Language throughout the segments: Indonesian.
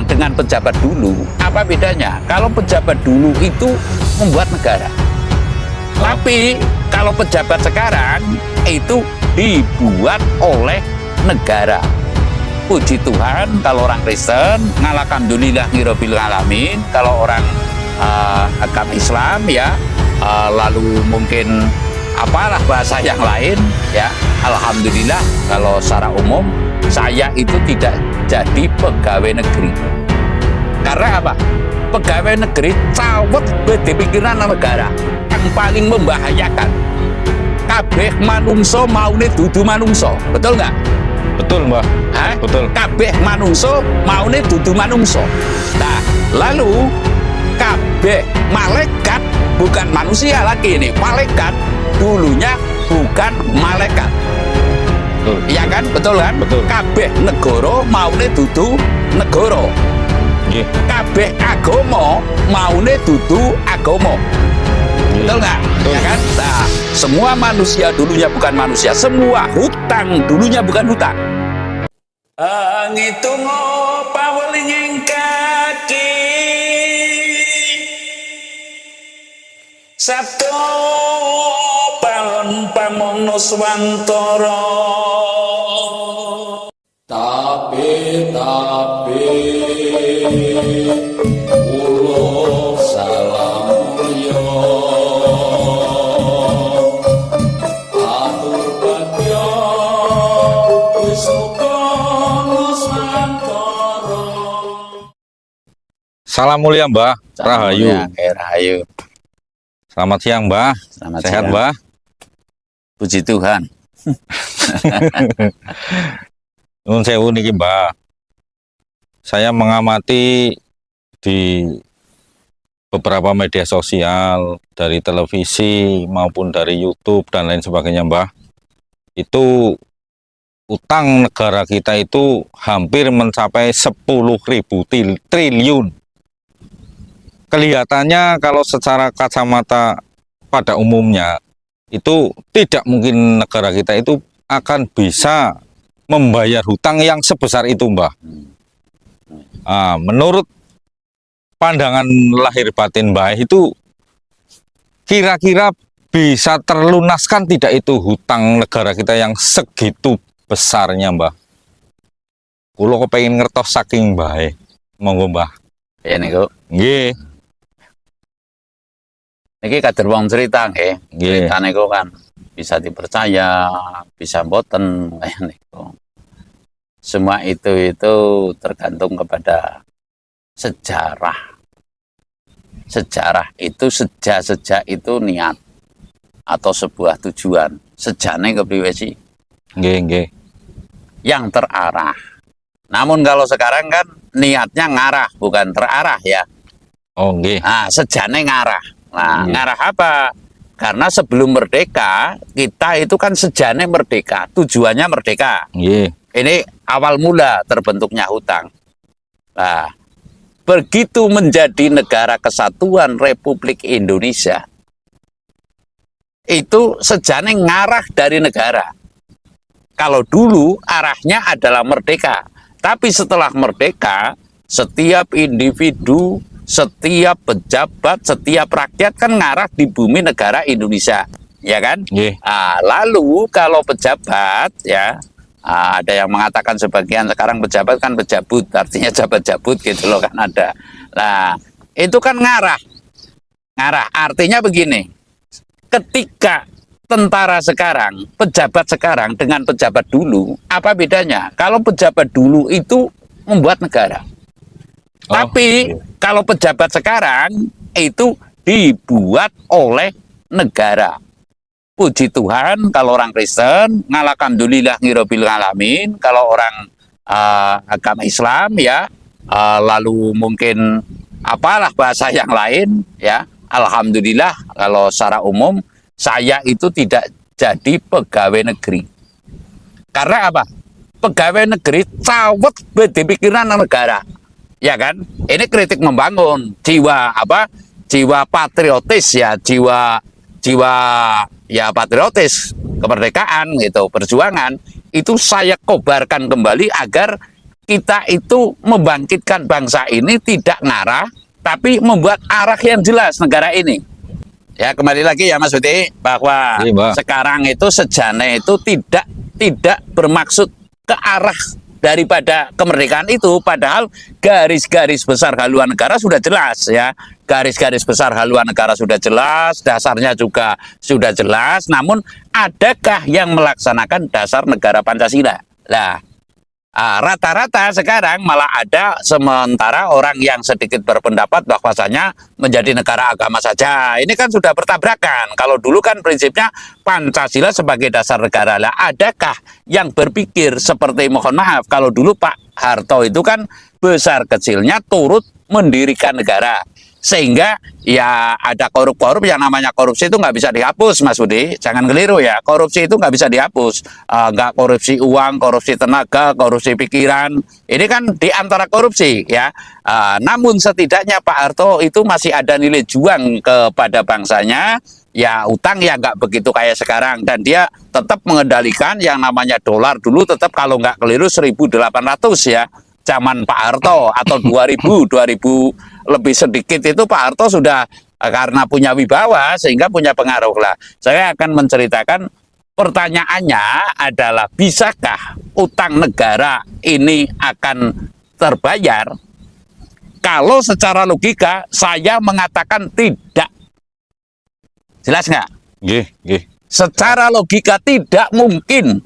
sekarang dengan pejabat dulu, apa bedanya? Kalau pejabat dulu itu membuat negara. Tapi kalau pejabat sekarang itu dibuat oleh negara. Puji Tuhan, kalau orang Kristen, alhamdulillahirabbil alamin. Kalau orang agama Islam ya, lalu mungkin apalah bahasa yang lain ya, alhamdulillah. Kalau secara umum saya itu tidak jadi pegawai negeri. Karena apa? Pegawai negeri cawet beda pikiran negara. Yang paling membahayakan, kabeh manungso maune dudu manungso, betul nggak? Betul, Mbah. Betul. Kabeh manungso maune dudu manungso. Nah, lalu kabeh malaikat bukan manusia lagi nih. Malaikat dulunya bukan malaikat. Betul. Iya kan? Betul kan? Betul. Kabeh negara maune dudu negara. Nggih. Kabeh agama maune dudu agama. Betul nggak? Betul. Ya kan? Nah, semua manusia dulunya bukan manusia. Semua hutang dulunya bukan hutang. Ngitung paweling kaki Sabtu palon pamono swantara. Tapi ulo salam mulya atur bagya wis muga nusantara. Salam mulia, Mbah. Rahayu. Rahayu. Selamat siang, Mbah. Selamat Sehat, siang. Mbah? Puji Tuhan. Nuwun sewu niki, Mbah. Saya mengamati di beberapa media sosial, dari televisi maupun dari YouTube dan lain sebagainya, Mbah. Itu utang negara kita itu hampir mencapai 10.000 triliun. Kelihatannya kalau secara kacamata pada umumnya itu tidak mungkin negara kita itu akan bisa membayar hutang yang sebesar itu, Mbah. Menurut pandangan lahir batin Mbah itu kira-kira bisa terlunaskan tidak itu hutang negara kita yang segitu besarnya, Mbah? Kulo kepengin ngertos saking Mbah. Monggo, Mbah. Ya niku. Nggih. Niki kader wong cerita nggih. Nggih. Cerita niku kan bisa dipercaya, bisa boten niku. Semua itu tergantung kepada sejarah. Sejarah itu sejak itu niat atau sebuah tujuan. Sejane kepriwe sih? Nggih. Yang terarah. Namun kalau sekarang kan niatnya ngarah bukan terarah ya. Oh, nggih. Nah, sejane ngarah. Nah, ngarah apa? Karena sebelum merdeka, kita itu kan sejane merdeka, tujuannya merdeka. Nggih. Ini awal mula terbentuknya hutang. Nah, begitu menjadi negara kesatuan Republik Indonesia, itu sejane ngarah dari negara. Kalau dulu arahnya adalah merdeka, tapi setelah merdeka, setiap individu, setiap pejabat, setiap rakyat kan ngarah di bumi negara Indonesia, ya kan? Nggih. Lalu kalau pejabat, ya ada yang mengatakan sebagian sekarang pejabat kan pejabut, artinya jabat-jabut gitu loh kan ada. Nah itu kan ngarah artinya begini, ketika tentara sekarang, pejabat sekarang dengan pejabat dulu, apa bedanya? Kalau pejabat dulu itu membuat negara. Tapi kalau pejabat sekarang itu dibuat oleh negara. Puji Tuhan, kalau orang Kristen, alhamdulillahirabbil alamin. Kalau orang agama Islam ya, lalu mungkin apalah bahasa yang lain ya, alhamdulillah. Kalau secara umum saya itu tidak jadi pegawai negeri. Karena apa? Pegawai negeri cawet beda pikiran negara. Ya kan? Ini kritik membangun jiwa jiwa patriotis ya, jiwa ya patriotis, kemerdekaan gitu, perjuangan itu saya kobarkan kembali agar kita itu membangkitkan bangsa ini tidak ngarah, tapi membuat arah yang jelas negara ini. Ya, kembali lagi ya Mas Budi, bahwa Iya, Mbak. sekarang itu sejane itu tidak bermaksud ke arah daripada kemerdekaan itu, padahal garis-garis besar haluan negara sudah jelas ya. Garis-garis besar haluan negara sudah jelas, dasarnya juga sudah jelas, namun adakah yang melaksanakan dasar negara Pancasila? Nah, rata-rata sekarang malah ada sementara orang yang sedikit berpendapat bahwasanya menjadi negara agama saja. Ini kan sudah bertabrakan. Kalau dulu kan prinsipnya Pancasila sebagai dasar negara. Lah, adakah yang berpikir seperti, mohon maaf, kalau dulu Pak Harto itu kan besar kecilnya turut mendirikan negara. Sehingga ya ada korup-korup, yang namanya korupsi itu nggak bisa dihapus, Mas Budi. Jangan keliru ya, korupsi itu nggak bisa dihapus. Nggak korupsi uang, korupsi tenaga, korupsi pikiran. Ini kan di antara korupsi ya. Namun setidaknya Pak Harto itu masih ada nilai juang kepada bangsanya. Ya, utang ya nggak begitu kayak sekarang, dan dia tetap mengendalikan yang namanya dolar dulu, tetap kalau nggak keliru 1.800 ya, zaman Pak Harto, atau 2000 lebih sedikit itu Pak Harto sudah, karena punya wibawa sehingga punya pengaruh lah. Saya akan menceritakan, pertanyaannya adalah bisakah utang negara ini akan terbayar? Kalau secara logika saya mengatakan tidak. Jelas nggak? Nggih. Secara logika tidak mungkin.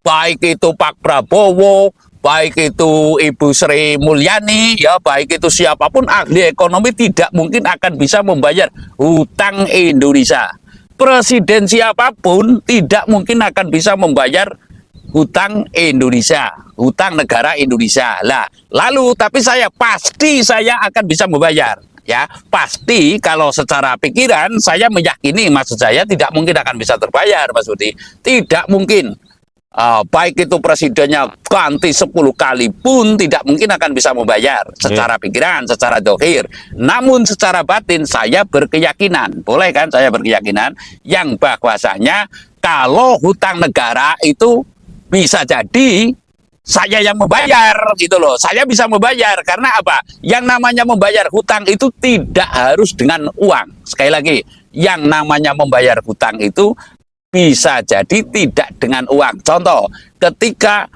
Baik itu Pak Prabowo, baik itu Ibu Sri Mulyani, ya, baik itu siapapun ahli ekonomi, tidak mungkin akan bisa membayar hutang Indonesia. Presiden siapapun tidak mungkin akan bisa membayar hutang Indonesia, hutang negara Indonesia. Lah, lalu tapi saya pasti saya akan bisa membayar. Ya, pasti kalau secara pikiran saya meyakini, maksud saya tidak mungkin akan bisa terbayar, Mas Budi. Tidak mungkin. Baik itu presidennya ganti 10 kali pun tidak mungkin akan bisa membayar secara pikiran, secara dohir. Namun secara batin saya berkeyakinan, boleh kan saya berkeyakinan, yang bahwasanya kalau hutang negara itu bisa jadi saya yang membayar gitu loh. Saya bisa membayar karena apa? Yang namanya membayar hutang itu tidak harus dengan uang. Sekali lagi, yang namanya membayar hutang itu bisa jadi tidak dengan uang. Contoh, ketika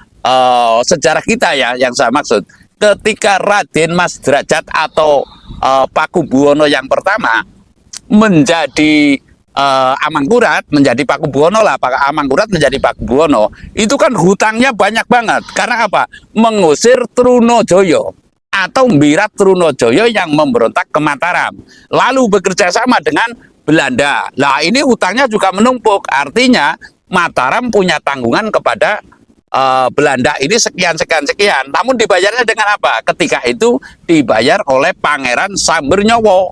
sejarah kita ya, yang saya maksud, ketika Raden Mas Derajat atau Pakubuwono yang pertama menjadi Amangkurat, menjadi Pakubuwono lah, Amangkurat menjadi Pakubuwono, itu kan hutangnya banyak banget. Karena apa? Mengusir Trunojoyo atau Mbirat Trunojoyo yang memberontak ke Mataram, lalu bekerja sama dengan Belanda. Lah, ini hutangnya juga menumpuk. Artinya Mataram punya tanggungan kepada Belanda ini sekian. Namun dibayarnya dengan apa? Ketika itu dibayar oleh Pangeran Sambernyowo.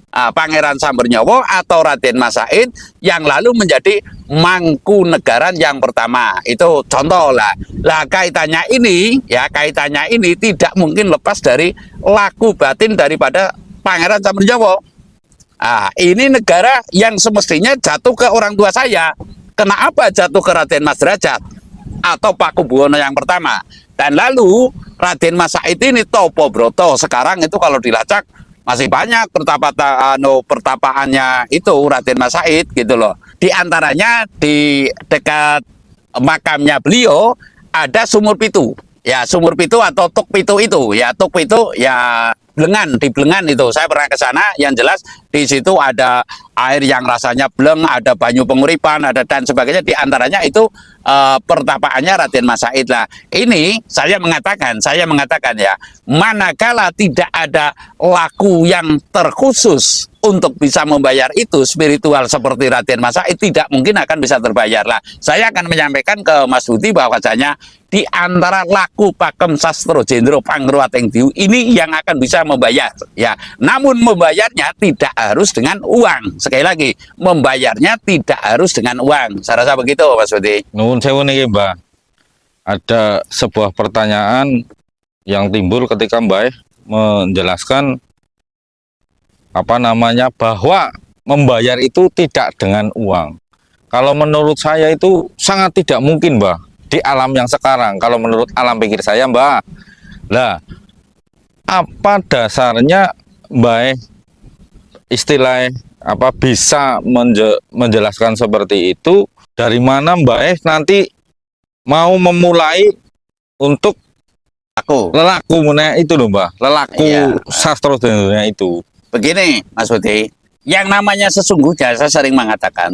Pangeran Sambernyowo atau Raden Mas Said yang lalu menjadi Mangkunegaran yang pertama. Itu contoh lah. Lah, kaitannya ini tidak mungkin lepas dari laku batin daripada Pangeran Sambernyowo. Ini negara yang semestinya jatuh ke orang tua saya. Kenapa jatuh ke Raden Mas Derajat atau Pakubuwono yang pertama? Dan lalu Raden Mas Said ini Topo Broto, sekarang itu kalau dilacak masih banyak pertapaannya itu Raden Mas Said gitu loh. Di antaranya di dekat makamnya beliau ada Sumur Pitu. Ya, Sumur Pitu atau Tuk Pitu itu. Ya, Tuk Pitu ya Blengan, di Blengan itu. Saya pernah ke sana, yang jelas di situ ada air yang rasanya bleng, ada banyu penguripan, ada dan sebagainya. Di antaranya itu pertapaannya Raden Mas Said lah. Ini saya mengatakan ya, manakala tidak ada laku yang terkhusus untuk bisa membayar itu, spiritual seperti Raden Mas Said tidak mungkin akan bisa terbayar lah. Saya akan menyampaikan ke Mas Budi bahwasanya di antara laku Pakem Sastro Jendro Pangruateng Diu ini yang akan bisa membayar ya. Namun membayarnya tidak harus dengan uang. Sekali lagi, membayarnya tidak harus dengan uang. Saya rasa begitu, Mas Budi. Nuwun sewu niki, Mbah. Ada sebuah pertanyaan yang timbul ketika Mbah menjelaskan bahwa membayar itu tidak dengan uang. Kalau menurut saya itu sangat tidak mungkin, Mbah, di alam yang sekarang. Kalau menurut alam pikir saya, Mbah, Lah, apa dasarnya Mbak istilah apa bisa menjelaskan seperti itu? Dari mana Mbak nanti mau memulai untuk Aku lelaku itu loh Mbak, lelaku Iya. sastra Jendronya itu. begini, Mas Budi. Yang namanya sesungguhnya, saya sering mengatakan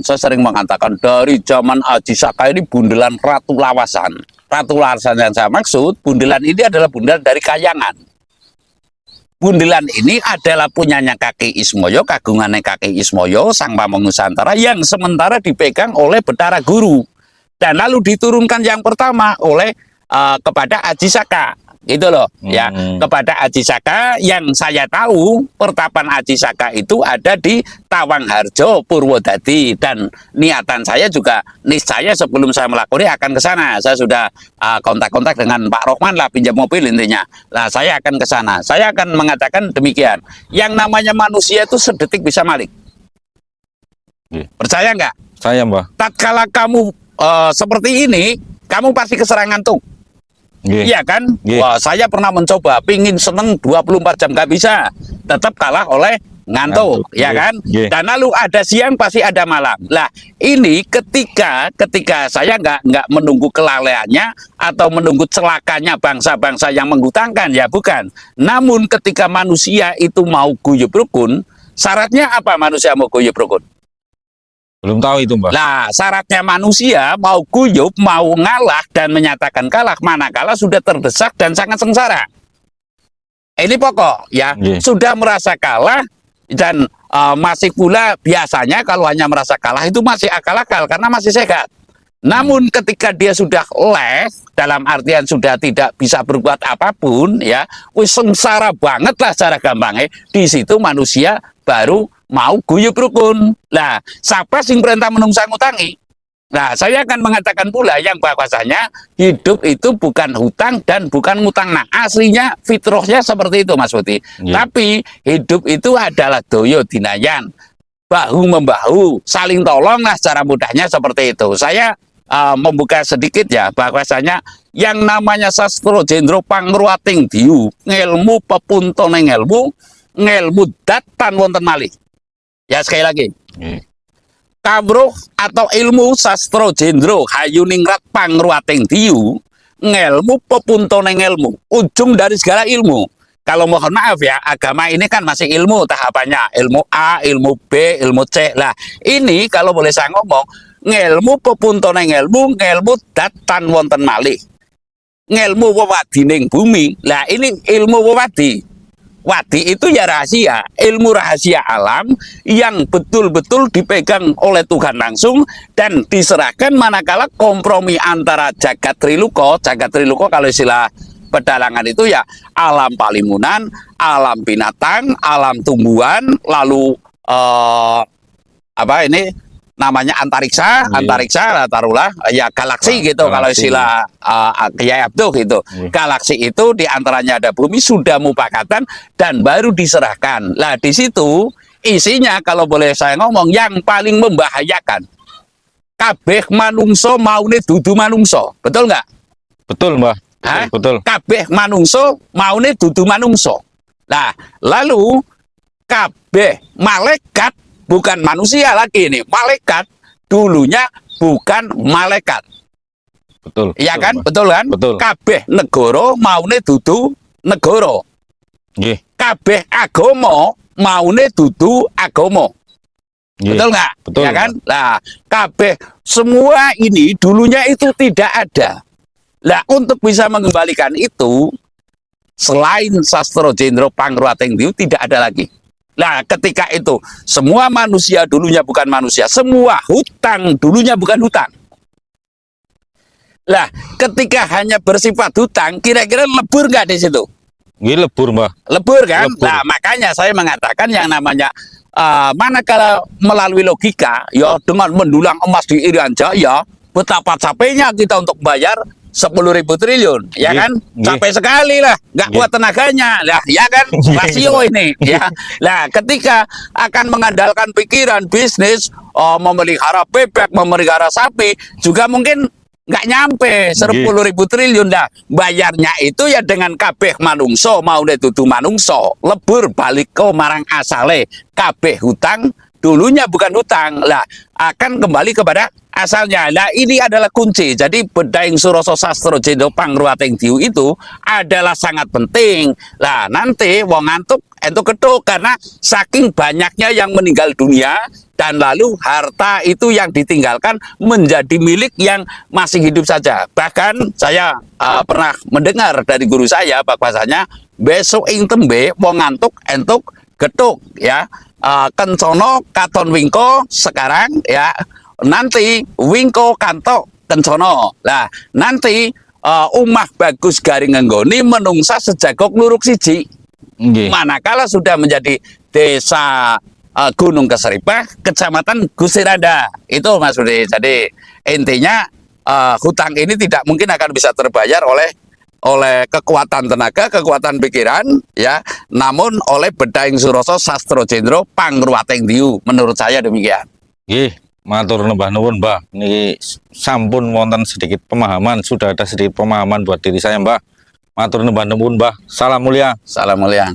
dari zaman Aji Saka ini bundelan Ratu Lawasan. Ratu Lawasan yang saya maksud, bundelan ini adalah bundelan dari Kayangan. Bundelan ini adalah punyanya Kaki Ismoyo, kagungannya Kaki Ismoyo, Sang Pamong Nusantara, yang sementara dipegang oleh Betara Guru. Dan lalu diturunkan yang pertama oleh kepada Aji Saka. Gitu loh, ya, kepada Aji Saka. Yang saya tahu pertapan Aji Saka itu ada di Tawangharjo, Purwodadi, dan niatan saya juga niscaya sebelum saya melakoni akan ke sana. Saya sudah kontak-kontak dengan Pak Rohman lah, pinjam mobil intinya. Nah, saya akan ke sana. Saya akan mengatakan demikian. Yang namanya manusia itu sedetik bisa maling. Percaya nggak? Saya Mbak. Tatkala kamu seperti ini, kamu pasti keserangan tuh. Iya kan? Wah, saya pernah mencoba, pingin seneng 24 jam nggak bisa, tetap kalah oleh ngantuk, ya kan? Dan lalu ada siang pasti ada malam. Lah, ini ketika saya nggak menunggu kelalaiannya atau menunggu celakanya bangsa-bangsa yang menghutangkan, ya bukan. Namun ketika manusia itu mau guyub rukun, syaratnya apa manusia mau guyub rukun? Belum tahu itu Mbak. Nah, syaratnya manusia mau guyub, mau ngalah dan menyatakan kalah manakala sudah terdesak dan sangat sengsara. Ini pokok ya, sudah merasa kalah dan masih pula biasanya kalau hanya merasa kalah itu masih akal-akal karena masih sehat. Namun ketika dia sudah les, dalam artian sudah tidak bisa berbuat apapun, ya, wis sengsara banget lah secara gampangnya. Di situ manusia baru mau guyub rukun. Nah, siapa sing perintah menungsang ngutangi? Nah, saya akan mengatakan pula yang bahwasanya hidup itu bukan hutang dan bukan ngutang. Nah, aslinya fitrahnya seperti itu, Mas Budi. Tapi hidup itu adalah doyo dinayan, bahu membahu, saling tolong lah secara mudahnya seperti itu. Saya membuka sedikit ya, bahwasanya yang namanya sastra Jendro Pangruating Diu, ngelmu pepuntone ngelmu datan wonten malih. Ya sekali lagi, kawruh atau ilmu sastra Jendro Hayuningrat Pangruating Diu, ngelmu pepuntone ngelmu, ujung dari segala ilmu. Kalau mohon maaf ya, agama ini kan masih ilmu tahapannya, ilmu A, ilmu B, ilmu C. Lah, ini kalau boleh saya ngomong, ngelmu pepuntone ngelmu datan wonten malih. Ngelmu wewadining bumi. Lah, ini ilmu wewadi. Wadi itu ya rahasia, ilmu rahasia alam yang betul-betul dipegang oleh Tuhan langsung dan diserahkan manakala kompromi antara jagat triluko kalau istilah pedalangan itu ya alam palimunan, alam binatang, alam tumbuhan, lalu apa ini namanya antariksa taruhlah ya galaksi gitu, kalau istilah Kiai Abduh gitu. Galaksi itu diantaranya ada bumi, sudah mupakatan dan baru diserahkan. Lah di situ isinya kalau boleh saya ngomong yang paling membahayakan, kabeh manungso maune dudu manungso, betul nggak? Betul Mbak. Betul. Kabeh manungso maune dudu manungso. Nah lalu kabeh malaikat bukan manusia lagi ini, malaikat dulunya bukan malaikat. Betul. Iya kan? Betul kan? Betul. Kabeh negara maune dudu negara. Nggih. Kabeh agama maune dudu agama. Betul nggak? Betul. Ya kan? Nah, kabeh semua ini dulunya itu tidak ada. Nah, untuk bisa mengembalikan itu, selain sastra Jendro Pangruating Diu tidak ada lagi. Nah, ketika itu semua manusia dulunya bukan manusia, semua hutang dulunya bukan hutang. Lah, ketika hanya bersifat hutang, kira-kira lebur nggak di situ? Ini lebur Mbak. Lebur kan? Lebur. Nah, makanya saya mengatakan yang namanya manakala melalui logika, ya dengan mendulang emas di Irian Jaya, betapa capeknya kita untuk bayar 10.000 triliun, ya kan? Capek sekali lah, nggak kuat tenaganya, lah, ya kan? Rasio ini, ya. Nah, ketika akan mengandalkan pikiran bisnis, memelihara bebek, memelihara sapi, juga mungkin nggak nyampe 10.000 triliun. Dah bayarnya itu ya dengan kabeh manungso mau dudu manungso lebur balik ke marang asale kabeh hutang dulunya bukan hutang lah, akan kembali kepada asalnya. Nah ini adalah kunci. Jadi Bedaing Suroso Sastro Jendro Pangruwating Diu itu adalah sangat penting. Lah nanti wong ngantuk entuk ketuk karena saking banyaknya yang meninggal dunia dan lalu harta itu yang ditinggalkan menjadi milik yang masih hidup saja. Bahkan saya pernah mendengar dari guru saya bahwasanya besok ing tembe wong ngantuk entuk getuk ya. Kencono katon wingko sekarang ya, nanti wingko kanto kencono lah, nanti umah bagus garing ngenggoni menungsa sejagok luruk siji. Nggih. Manakala sudah menjadi desa Gunung Keseripah, kecamatan Gusiranda itu Mas Budi. Jadi intinya hutang ini tidak mungkin akan bisa terbayar oleh kekuatan tenaga, kekuatan pikiran, ya, namun oleh Bedaing Suroso Sastro Jendro Pangruwating Diu. Menurut saya demikian. Nggih, matur nembah nuwun, Mbah. Niki sampun wonten sedikit pemahaman, sudah ada sedikit pemahaman buat diri saya, Mbah. Matur nembah nuwun, Mbah. Salam mulia. Salam mulia.